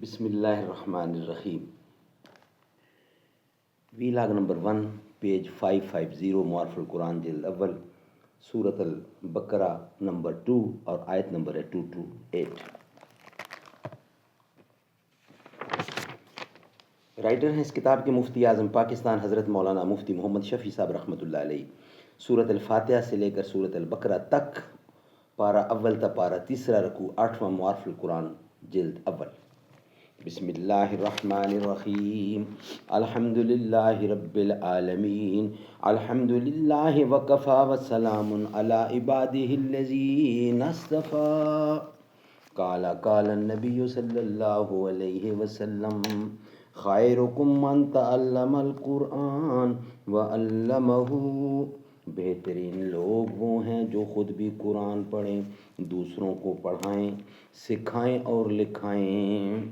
بسم اللہ الرحمن الرحیم. ویلاگ نمبر 1 پیج 550 معارف القرآن جلد اول سورۃ البقرہ نمبر 2 اور آیت نمبر ہے 228. رائٹر ہیں اس کتاب کے مفتی اعظم پاکستان حضرت مولانا مفتی محمد شفیع صاحب رحمۃ اللہ علیہ. سورۃ الفاتحہ سے لے کر سورۃ البقرہ تک پارہ اول تا پارہ تیسرا رکوع 8واں معارف القرآن جلد اول. بسم اللہ الرحمن الرحیم. الحمد للہ رب العالمین. الحمد للہ وکفا وسلام علی عبادہ الذین اصطفیٰ. قال النبی صلی اللہ علیہ وسلم خیرکم من تعلم القرآن وعلمہ. بہترین لوگ وہ ہیں جو خود بھی قرآن پڑھیں، دوسروں کو پڑھائیں، سکھائیں اور لکھائیں.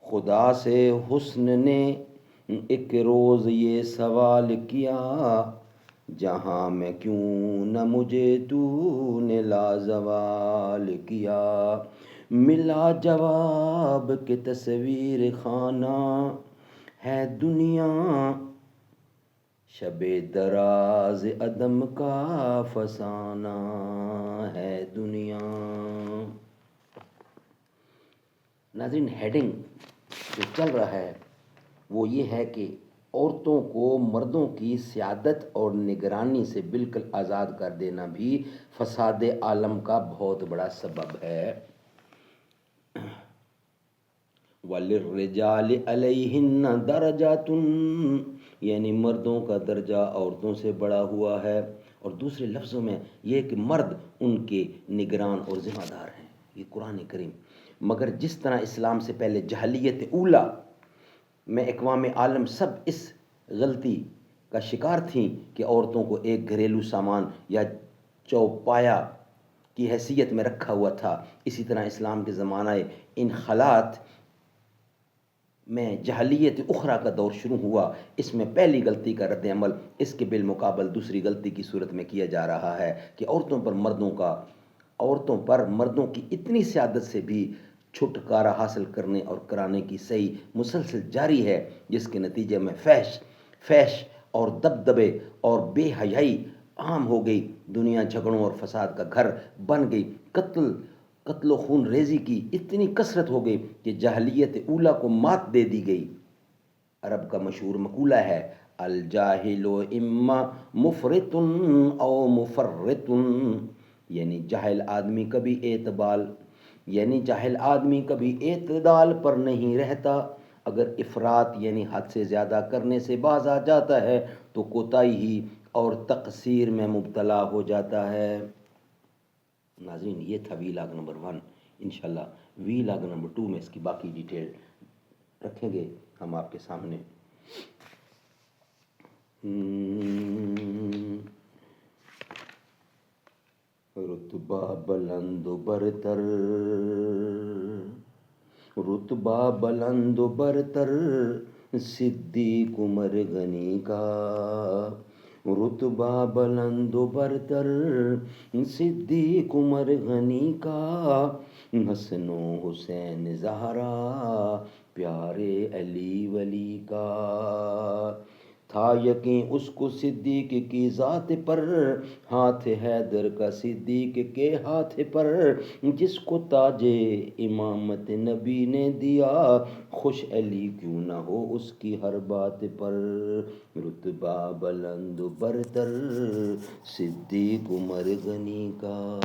خدا سے حسن نے ایک روز یہ سوال کیا، جہاں میں کیوں نہ مجھے تو نے لازوال کیا. ملا جواب کہ تصویر خانہ ہے دنیا، شب دراز عدم کا فسانہ ہے دنیا. ناظرین، ہیڈنگ جو چل رہا ہے وہ یہ ہے کہ عورتوں کو مردوں کی سیادت اور نگرانی سے بالکل آزاد کر دینا بھی فساد عالم کا بہت بڑا سبب ہے. وَلِلرِّجَالِ عَلَيْهِنَّ دَرَجَاتٌ، یعنی مردوں کا درجہ عورتوں سے بڑا ہوا ہے. اور دوسرے لفظوں میں یہ کہ مرد ان کے نگران اور ذمہ دار ہیں. یہ قرآن کریم. مگر جس طرح اسلام سے پہلے جاہلیت اولا میں اقوام عالم سب اس غلطی کا شکار تھیں کہ عورتوں کو ایک گھریلو سامان یا چوپایا کی حیثیت میں رکھا ہوا تھا، اسی طرح اسلام کے زمانہ انخلات میں جاہلیت اخرى کا دور شروع ہوا. اس میں پہلی غلطی کا رد عمل اس کے بالمقابل دوسری غلطی کی صورت میں کیا جا رہا ہے کہ عورتوں پر مردوں کی اتنی سیادت سے بھی چھٹکارا حاصل کرنے اور کرانے کی صحیح مسلسل جاری ہے، جس کے نتیجے میں فحش اور دبدبے اور بے حیائی عام ہو گئی. دنیا جھگڑوں اور فساد کا گھر بن گئی. قتل و خون ریزی کی اتنی کثرت ہو گئی کہ جاہلیت اولا کو مات دے دی گئی. عرب کا مشہور مقولہ ہے الجاہل اما مفرط او مفرط، یعنی جاہل آدمی کبھی اعتدال پر نہیں رہتا. اگر افراط یعنی حد سے زیادہ کرنے سے باز آ جاتا ہے تو کوتاہی اور تقصیر میں مبتلا ہو جاتا ہے. ناظرین، یہ تھا ویلاگ نمبر 1. انشاءاللہ ویلاگ نمبر 2 میں اس کی باقی ڈیٹیل رکھیں گے ہم آپ کے سامنے. رتبہ بلند و برتر، رتبہ بلند و برتر صدیق عمر غنی کا. رتبہ بلند و برتر صدیق عمر غنی کا، حسن و حسین زہرا پیارے علی ولی کا. تھا یقین اس کو صدیق کی ذات پر، ہاتھ حیدر کا صدیق کے ہاتھ پر. جس کو تاج امامت نبی نے دیا، خوش علی کیوں نہ ہو اس کی ہر بات پر. رتبہ بلند و برتر صدیق عمر غنی کا.